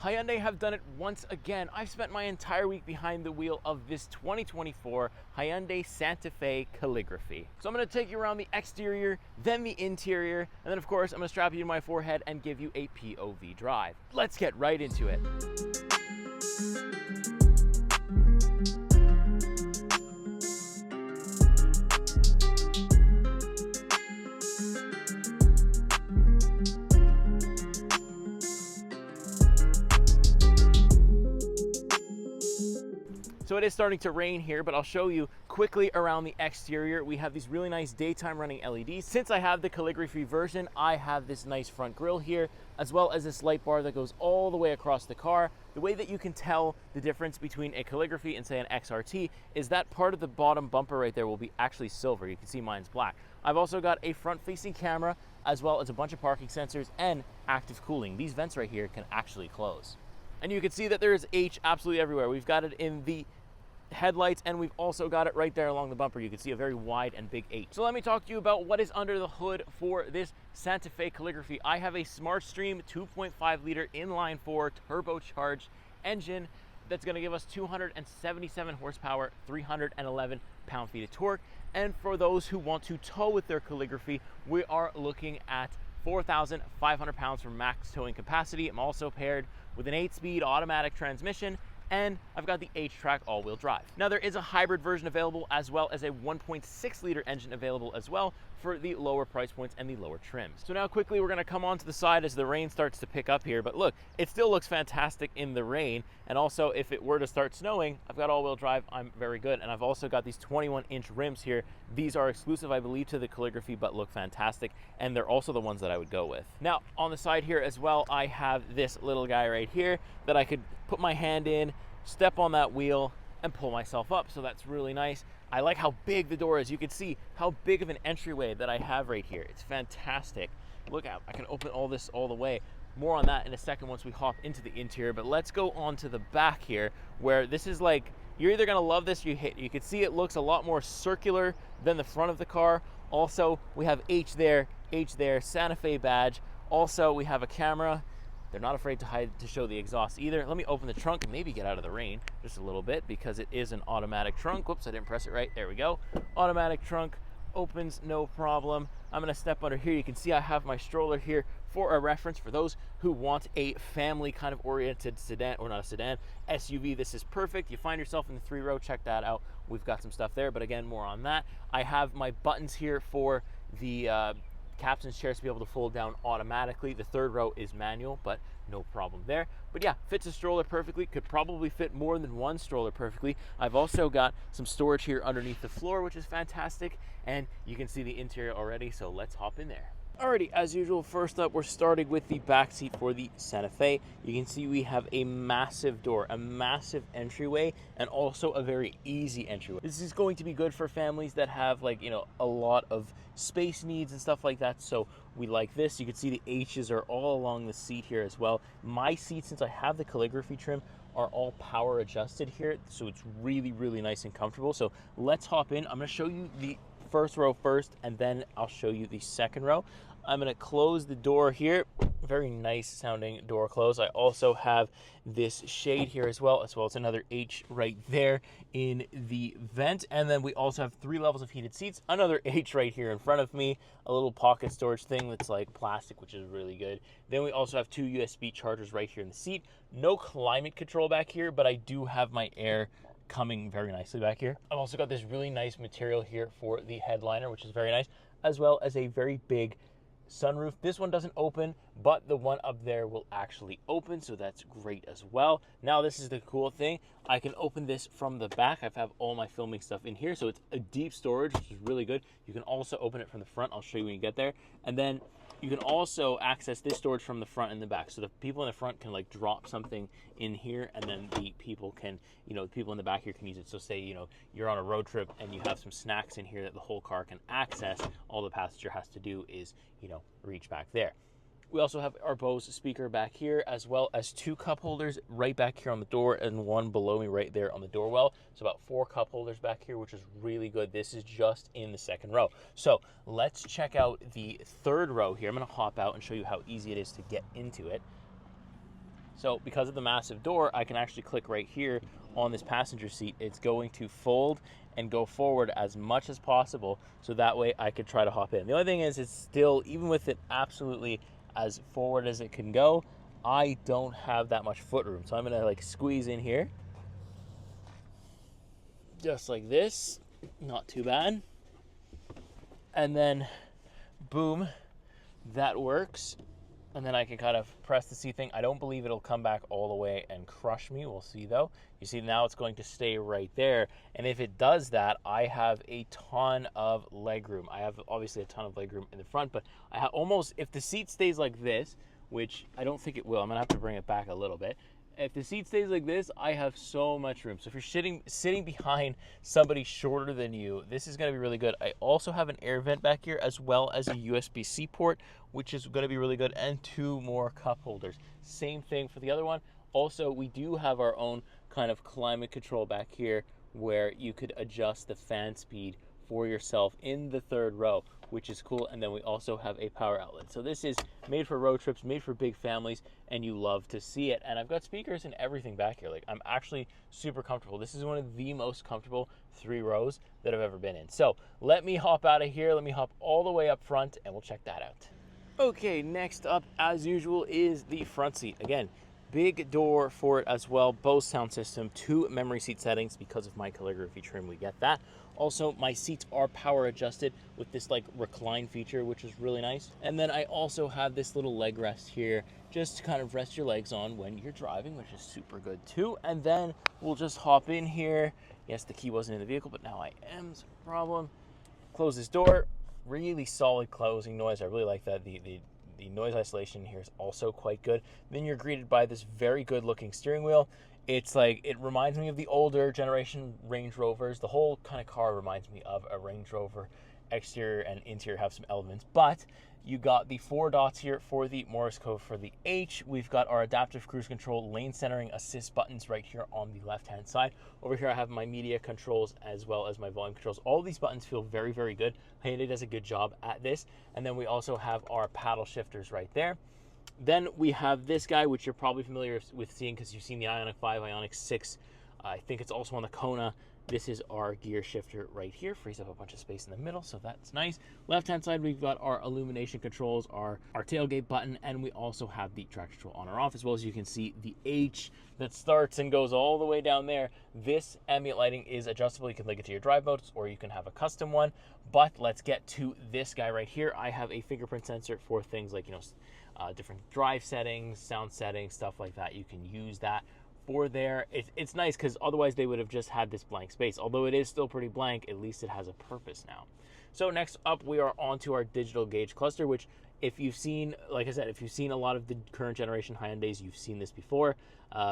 Hyundai have done it once again. I've spent my entire week behind the wheel of this 2024 Hyundai Santa Fe Calligraphy. So I'm going to take you around the exterior, then the interior, and then of course I'm going to strap you to my forehead and give you a POV drive. Let's get right into it. So it is starting to rain here, but I'll show you quickly around the exterior. We have these really nice daytime running LEDs. Since I have the Calligraphy version, I have this nice front grille here, as well as this light bar that goes all the way across the car. The way that you can tell the difference between a Calligraphy and say an XRT is that part of the bottom bumper right there will be actually silver. You can see mine's black. I've also got a front facing camera, as well as a bunch of parking sensors and active cooling. These vents right here can actually close. And you can see that there is H absolutely everywhere. We've got it in the headlights, and we've also got it right there along the bumper. You can see a very wide and big H. So let me talk to you about what is under the hood for this Santa Fe Calligraphy. I have a SmartStream 2.5 liter inline-4 turbocharged engine that's going to give us 277 horsepower, 311 pound-feet of torque. And for those who want to tow with their Calligraphy, we are looking at 4,500 pounds for max towing capacity. I'm also paired with an 8-speed automatic transmission, and I've got the H-Track all-wheel drive. Now there is a hybrid version available, as well as a 1.6 liter engine available as well for the lower price points and the lower trims. So now quickly we're gonna come onto the side as the rain starts to pick up here, but look, it still looks fantastic in the rain. And also if it were to start snowing, I've got all-wheel drive, I'm very good. And I've also got these 21-inch rims here. These are exclusive, I believe, to the Calligraphy, but look fantastic. And they're also the ones that I would go with. Now on the side here as well, I have this little guy right here that I could put my hand in, step on that wheel, and pull myself up. So that's really nice. I like how big the door is. You can see how big of an entryway that I have right here. It's fantastic. Look out, I can open all this all the way. More on that in a second once we hop into the interior, but let's go on to the back here, where this is like, you're either gonna love this or you hate it. You can see it looks a lot more circular than the front of the car. Also, we have H there, Santa Fe badge. Also, we have a camera. They're not afraid to show the exhaust either. Let me open the trunk and maybe get out of the rain just a little bit, because it is an automatic trunk. Whoops, I didn't press it right. There we go. Automatic trunk opens, no problem. I'm gonna step under here. You can see I have my stroller here for a reference for those who want a family kind of oriented sedan, or not a sedan, SUV. This is perfect. You find yourself in the 3-row, check that out. We've got some stuff there, but again, more on that. I have my buttons here for the captain's chairs to be able to fold down automatically. The 3rd row is manual, but no problem there. But yeah, fits a stroller perfectly. Could probably fit more than one stroller perfectly. I've also got some storage here underneath the floor, which is fantastic. And you can see the interior already, so let's hop in there. Alrighty, as usual, first up, we're starting with the back seat for the Santa Fe. You can see we have a massive door, a massive entryway, and also a very easy entryway. This is going to be good for families that have, like, you know, a lot of space needs and stuff like that. So we like this. You can see the H's are all along the seat here as well. My seat, since I have the Calligraphy trim, are all power adjusted here, so it's really, really nice and comfortable. So let's hop in. I'm going to show you the first row first, and then I'll show you the second row. I'm going to close the door here. Very nice sounding door close. I also have this shade here as well as another H right there in the vent. And then we also have 3 levels of heated seats, another H right here in front of me, a little pocket storage thing that's like plastic, which is really good. Then we also have 2 USB chargers right here in the seat. No climate control back here, but I do have my air coming very nicely back here. I've also got this really nice material here for the headliner, which is very nice, as well as a very big sunroof. This one doesn't open, but the one up there will actually open, so that's great as well. Now this is the cool thing. I can open this from the back. I have all my filming stuff in here, so it's a deep storage, which is really good. You can also open it from the front. I'll show you when you get there. And then you can also access this storage from the front and the back. So the people in the front can like drop something in here, and then the people can, you know, the people in the back here can use it. So say, you know, you're on a road trip and you have some snacks in here that the whole car can access. All the passenger has to do is, you know, reach back there. We also have our Bose speaker back here, as well as 2 cup holders right back here on the door and one below me right there on the door well. So about 4 cup holders back here, which is really good. This is just in the second row. So let's check out the third row here. I'm going to hop out and show you how easy it is to get into it. So because of the massive door, I can actually click right here on this passenger seat. It's going to fold and go forward as much as possible, so that way I could try to hop in. The only thing is, it's still, even with it absolutely as forward as it can go, I don't have that much foot room. So I'm gonna like squeeze in here, just like this, not too bad. And then boom, that works. And then I can kind of press the seat thing. I don't believe it'll come back all the way and crush me. We'll see though. You see now it's going to stay right there. And if it does that, I have a ton of legroom. I have obviously a ton of legroom in the front, but I have almost, if the seat stays like this, which I don't think it will, I'm gonna have to bring it back a little bit. If the seat stays like this, I have so much room. So if you're sitting behind somebody shorter than you, this is gonna be really good. I also have an air vent back here, as well as a USB-C port, which is gonna be really good, and 2 more cup holders. Same thing for the other one. Also, we do have our own kind of climate control back here, where you could adjust the fan speed for yourself in the 3rd row, which is cool. And then we also have a power outlet. So this is made for road trips, made for big families, and you love to see it. And I've got speakers and everything back here. Like, I'm actually super comfortable. This is one of the most comfortable 3 rows that I've ever been in. So let me hop out of here. Let me hop all the way up front and we'll check that out. Okay, next up, as usual, is the front seat. Again, big door for it as well. Bose sound system, 2 memory seat settings. Because of my calligraphy trim, we get that. Also, my seats are power adjusted with this like recline feature, which is really nice. And then I also have this little leg rest here, just to kind of rest your legs on when you're driving, which is super good too. And then we'll just hop in here. Yes, the key wasn't in the vehicle, but now I am, so no problem. Close this door. Really solid closing noise. I really like that. The noise isolation here is also quite good. Then you're greeted by this very good looking steering wheel. It's like, it reminds me of the older generation Range Rovers. The whole kind of car reminds me of a Range Rover. Exterior and interior have some elements, but you got the 4 dots here for the Morse code for the H. We've got our adaptive cruise control, lane centering, assist buttons right here on the left hand side. Over here I have my media controls as well as my volume controls. All these buttons feel very, very good. Hyundai does a good job at this. And then we also have our paddle shifters right there. Then we have this guy, which you're probably familiar with seeing because you've seen the Ioniq 5, Ioniq 6. I think it's also on the Kona. This is our gear shifter right here. Frees up a bunch of space in the middle, so that's nice. Left-hand side, we've got our illumination controls, our tailgate button, and we also have the traction control on or off, as well as you can see the H that starts and goes all the way down there. This ambient lighting is adjustable. You can link it to your drive modes, or you can have a custom one. But let's get to this guy right here. I have a fingerprint sensor for things like, different drive settings, sound settings, stuff like that. You can use that for there. It's nice because otherwise they would have just had this blank space. Although it is still pretty blank, at least it has a purpose now. So next up, we are on to our digital gauge cluster, which if you've seen, like I said, if you've seen a lot of the current generation Hyundais, you've seen this before.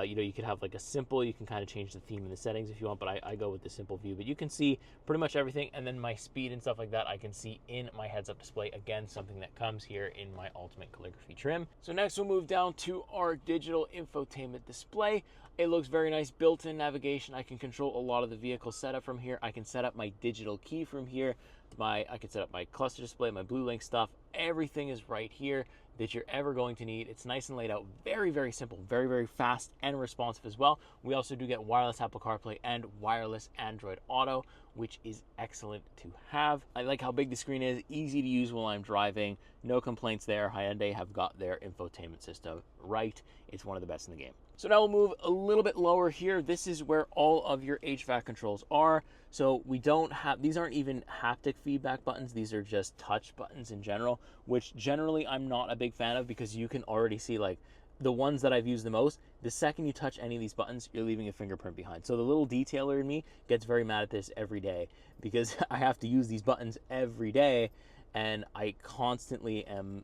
You could have like a simple, you can kind of change the theme in the settings if you want, but I go with the simple view. But you can see pretty much everything, and then my speed and stuff like that I can see in my heads-up display. Again, something that comes here in my Ultimate Calligraphy trim. So next we'll move down to our digital infotainment display. It looks very nice, built-in navigation. I can control a lot of the vehicle setup from here. I can set up my digital key from here. I can set up my cluster display, my BlueLink stuff. Everything is right here that you're ever going to need. It's nice and laid out. Very, very simple, very, very fast and responsive as well. We also do get wireless Apple CarPlay and wireless Android Auto, which is excellent to have. I like how big the screen is, easy to use while I'm driving. No complaints there. Hyundai have got their infotainment system right. It's one of the best in the game. So now we'll move a little bit lower here. This is where all of your HVAC controls are. So we don't have, these aren't even haptic feedback buttons. These are just touch buttons in general, which generally I'm not a big fan of because you can already see like the ones that I've used the most. The second you touch any of these buttons, you're leaving a fingerprint behind. So the little detailer in me gets very mad at this every day because I have to use these buttons every day and I constantly am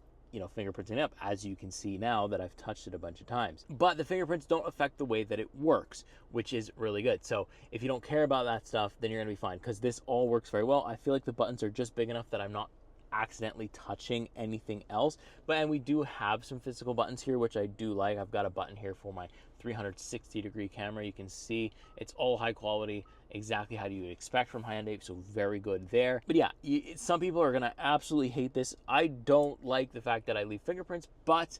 fingerprinting up, as you can see now that I've touched it a bunch of times. But the fingerprints don't affect the way that it works, which is really good. So if you don't care about that stuff, then you're gonna be fine because this all works very well. I feel like the buttons are just big enough that I'm not accidentally touching anything else. And we do have some physical buttons here, which I do like. I've got a button here for my 360-degree camera. You can see it's all high quality, exactly how you would expect from Hyundai, so very good there. But yeah, some people are gonna absolutely hate this. I don't like the fact that I leave fingerprints, but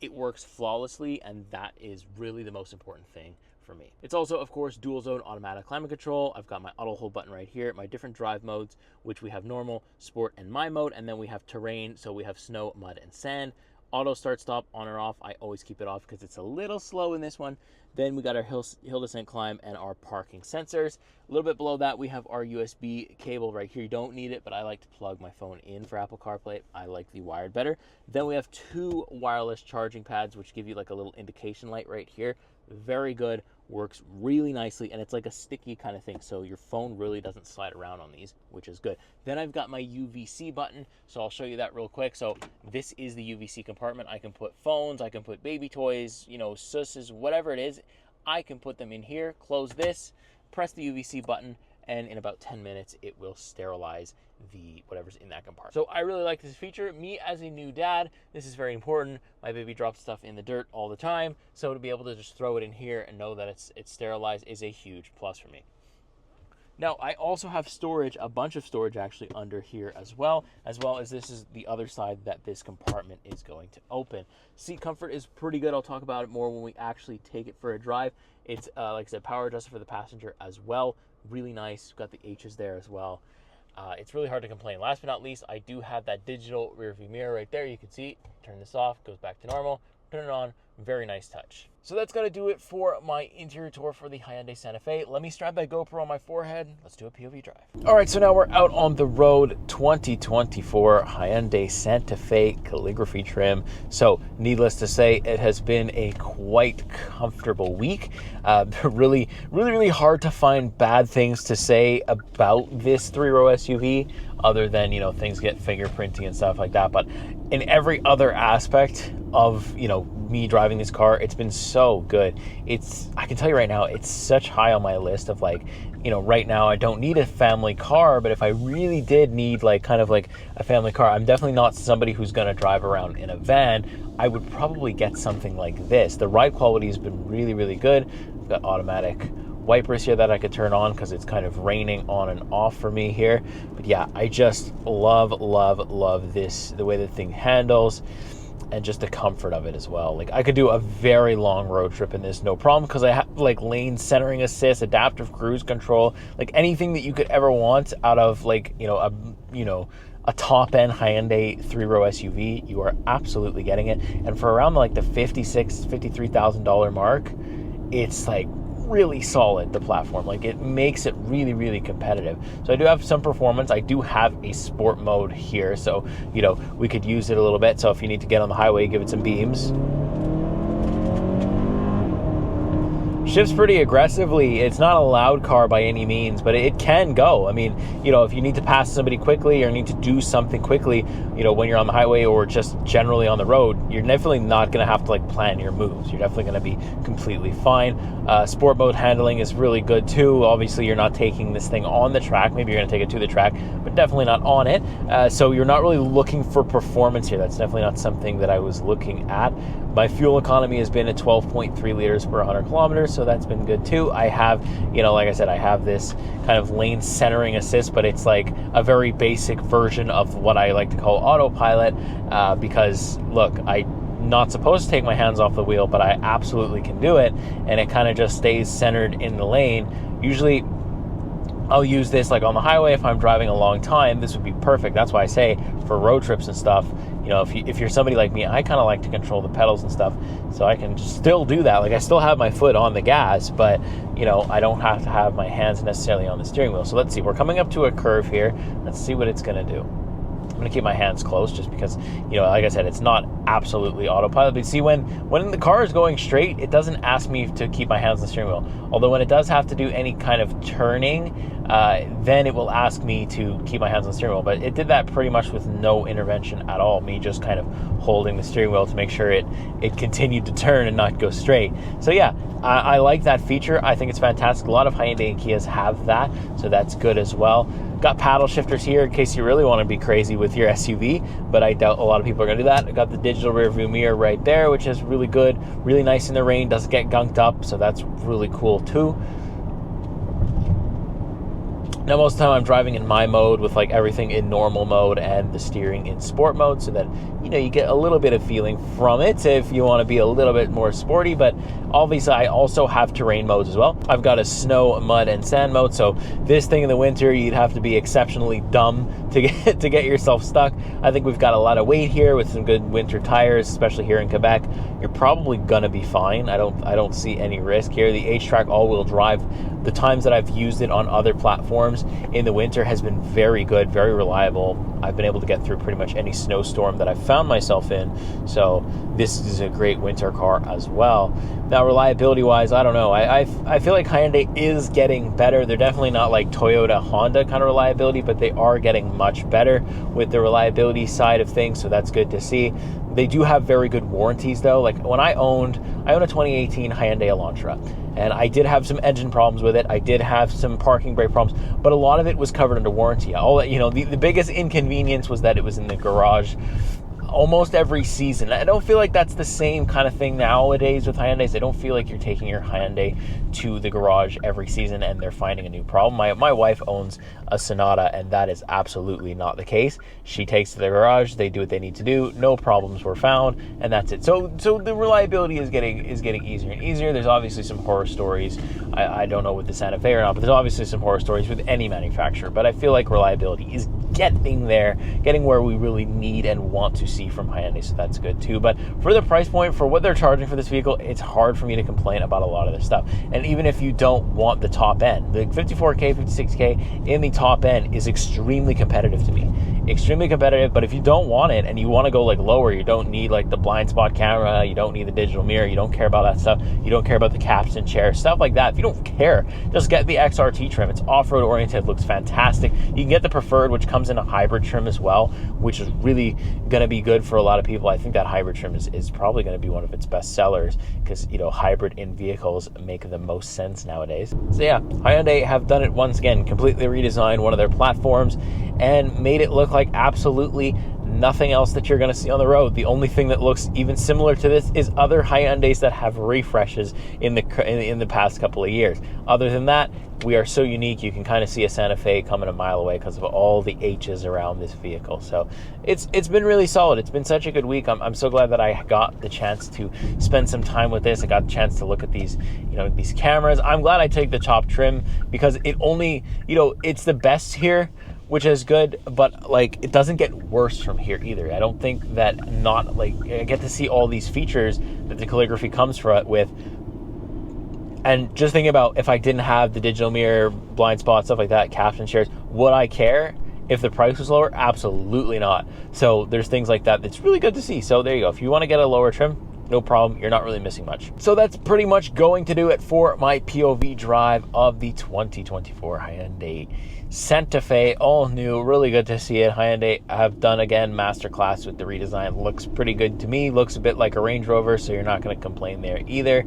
it works flawlessly, and that is really the most important thing for me. It's also, of course, dual zone automatic climate control. I've got my auto hold button right here, my different drive modes, which we have normal, sport, and my mode, and then we have terrain, so we have snow, mud, and sand. Auto start stop on or off, I always keep it off because it's a little slow in this one. Then we got our hill descent climb and our parking sensors. A little bit below that, we have our USB cable right here. You don't need it, but I like to plug my phone in for Apple CarPlay. I like the wired better. Then we have 2 wireless charging pads, which give you like a little indication light right here. Very good, works really nicely, and it's like a sticky kind of thing, so your phone really doesn't slide around on these, which is good. Then I've got my UVC button, so I'll show you that real quick. So this is the UVC compartment. I can put phones, I can put baby toys, you know, susses, whatever it is, I can put them in here. Close this, press the UVC button, and in about 10 minutes it will sterilize the whatever's in that compartment. So I really like this feature. Me as a new dad, this is very important. My baby drops stuff in the dirt all the time, so to be able to just throw it in here and know that it's sterilized is a huge plus for me. Now, I also have storage, a bunch of storage actually under here as well as this is the other side that this compartment is going to open. Seat comfort is pretty good. I'll talk about it more when we actually take it for a drive. It's, like I said, power adjusted for the passenger as well. Really nice. Got the H's there as well. It's really hard to complain. Last but not least, I do have that digital rear view mirror right there. You can see, turn this off, goes back to normal, turn it on, very nice touch. So that's gonna do it for my interior tour for the Hyundai Santa Fe. Let me strap that GoPro on my forehead. Let's do a POV drive. All right, so now we're out on the road, 2024 Hyundai Santa Fe Calligraphy trim. So needless to say, it has been a quite comfortable week. Really hard to find bad things to say about this 3-row SUV, other than, you know, things get fingerprinting and stuff like that. But in every other aspect of, you know, me driving this car, it's been so good. I can tell you right now, it's such high on my list of, like, you know, right now I don't need a family car, but if I really did need like kind of like a family car, I'm definitely not somebody who's going to drive around in a van. I would probably get something like this. The ride quality has been really good. I've got automatic wipers here that I could turn on because it's kind of raining on and off for me here. But yeah, I just love this, the way the thing handles, and just the comfort of it as well. Like, I could do a very long road trip in this, no problem, because I have like lane centering assist, adaptive cruise control, like anything that you could ever want out of, like, a top-end Hyundai 3-row SUV. You are absolutely getting it. And for around like the $53,000 mark, it's like really solid, the platform. Like, it makes it really competitive. So I do have some performance. I do have a sport mode here, so, you know, we could use it a little bit. So if you need to get on the highway, give it some beams. Shifts pretty aggressively. It's not a loud car by any means, but it can go. I mean, you know, if you need to pass somebody quickly or need to do something quickly, you know, when you're on the highway or just generally on the road, you're definitely not going to have to like plan your moves. You're definitely going to be completely fine. Sport mode handling is really good too. Obviously, you're not taking this thing on the track. Maybe you're going to take it to the track, but definitely not on it. So you're not really looking for performance here. That's definitely not something that I was looking at. My fuel economy has been at 12.3 liters per 100 kilometers, so that's been good too. I have, you know, like I said, I have this kind of lane centering assist, but it's like a very basic version of what I like to call autopilot, because look, I'm not supposed to take my hands off the wheel, but I absolutely can do it, and it kind of just stays centered in the lane. Usually I'll use this like on the highway if I'm driving a long time. This would be perfect. That's why I say for road trips and stuff, you know, if you're somebody like me, I kind of like to control the pedals and stuff, so I can still do that. Like, I still have my foot on the gas, but, you know, I don't have to have my hands necessarily on the steering wheel. So let's see, we're coming up to a curve here. Let's see what it's going to do. I'm going to keep my hands close just because, you know, like I said, it's not absolutely autopilot. But see, when the car is going straight, it doesn't ask me to keep my hands on the steering wheel. Although when it does have to do any kind of turning, then it will ask me to keep my hands on the steering wheel. But it did that pretty much with no intervention at all, me just kind of holding the steering wheel to make sure it continued to turn and not go straight. So yeah, I like that feature. I think it's fantastic. A lot of Hyundai and Kias have that, so that's good as well. Got paddle shifters here in case you really want to be crazy with your SUV, but I doubt a lot of people are going to do that. I got the digital rear view mirror right there, which is really good, really nice in the rain, doesn't get gunked up, so that's really cool too. Now, most of the time I'm driving in my mode with like everything in normal mode and the steering in sport mode, so that, you know, you get a little bit of feeling from it if you want to be a little bit more sporty. But obviously I also have terrain modes as well. I've got a snow, mud, and sand mode, so this thing in the winter, you'd have to be exceptionally dumb to get yourself stuck. I think we've got a lot of weight here with some good winter tires, especially here in Quebec. You're probably gonna be fine. I don't see any risk here. The H-Track all-wheel drive, the times that I've used it on other platforms in the winter has been very good, very reliable. I've been able to get through pretty much any snowstorm that I've found myself in, so this is a great winter car as well. Now, reliability wise, I don't know. I feel like Hyundai is getting better. They're definitely not like Toyota, Honda kind of reliability, but they are getting much better with the reliability side of things, so that's good to see. They do have very good warranties though. Like when I own a 2018 Hyundai Elantra, and I did have some engine problems with it. I did have some parking brake problems, but a lot of it was covered under warranty. The biggest inconvenience was that it was in the garage almost every season. I don't feel like that's the same kind of thing nowadays with Hyundais. I don't feel like you're taking your Hyundai to the garage every season and they're finding a new problem. My wife owns a Sonata, and that is absolutely not the case. She takes it to the garage, they do what they need to do, no problems were found, and that's it. So the reliability is getting easier and easier. There's obviously some horror stories. I don't know with the Santa Fe or not, but there's obviously some horror stories with any manufacturer. But I feel like reliability is getting there, getting where we really need and want to see from Hyundai, so that's good too. But for the price point, for what they're charging for this vehicle, it's hard for me to complain about a lot of this stuff. And even if you don't want the top end, the 54K, 56K in the top end is extremely competitive to me. Extremely competitive, but if you don't want it and you want to go like lower, you don't need like the blind spot camera, you don't need the digital mirror, you don't care about that stuff, you don't care about the captain chair, stuff like that. If you don't care, just get the XRT trim. It's off-road oriented, looks fantastic. You can get the Preferred, which comes in a hybrid trim as well, which is really going to be good for a lot of people. I think that hybrid trim is probably going to be one of its best sellers because, you know, hybrid in vehicles make the most sense nowadays. So yeah, Hyundai have done it once again, completely redesigned one of their platforms and made it look like absolutely nothing else that you're going to see on the road. The only thing that looks even similar to this is other Hyundais that have refreshes in the past couple of years. Other than that, we are so unique. You can kind of see a Santa Fe coming a mile away because of all the H's around this vehicle. So it's been really solid. It's been such a good week. I'm so glad that I got the chance to spend some time with this. I got the chance to look at these cameras. I'm glad I took the top trim because it only, it's the best here, which is good, but like it doesn't get worse from here either. I don't think that I get to see all these features that the Calligraphy comes with. And just thinking about if I didn't have the digital mirror, blind spot, stuff like that, captain chairs, would I care if the price was lower? Absolutely not. So there's things like that that's really good to see. So there you go. If you want to get a lower trim, no problem. You're not really missing much. So that's pretty much going to do it for my POV drive of the 2024 Hyundai Santa Fe, all new. Really good to see it. Hyundai have done again masterclass with the redesign. Looks pretty good to me. Looks a bit like a Range Rover, so you're not going to complain there either.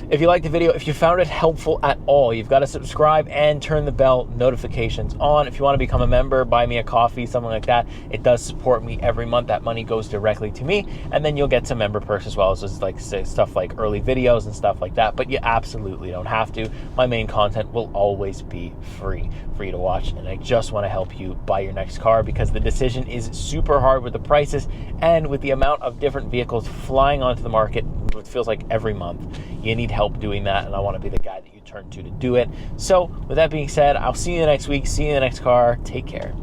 If you liked the video, if you found it helpful at all, you've got to subscribe and turn the bell notifications on. If you want to become a member, buy me a coffee, something like that. It does support me every month. That money goes directly to me, and then you'll get some member perks as well. So it's like stuff like early videos and stuff like that, but you absolutely don't have to. My main content will always be free for you to watch, and I just want to help you buy your next car because the decision is super hard with the prices and with the amount of different vehicles flying onto the market. It feels like every month you need help doing that, and I want to be the guy that you turn to do it. So with that being said, I'll see you next week, see you in the next car. Take care.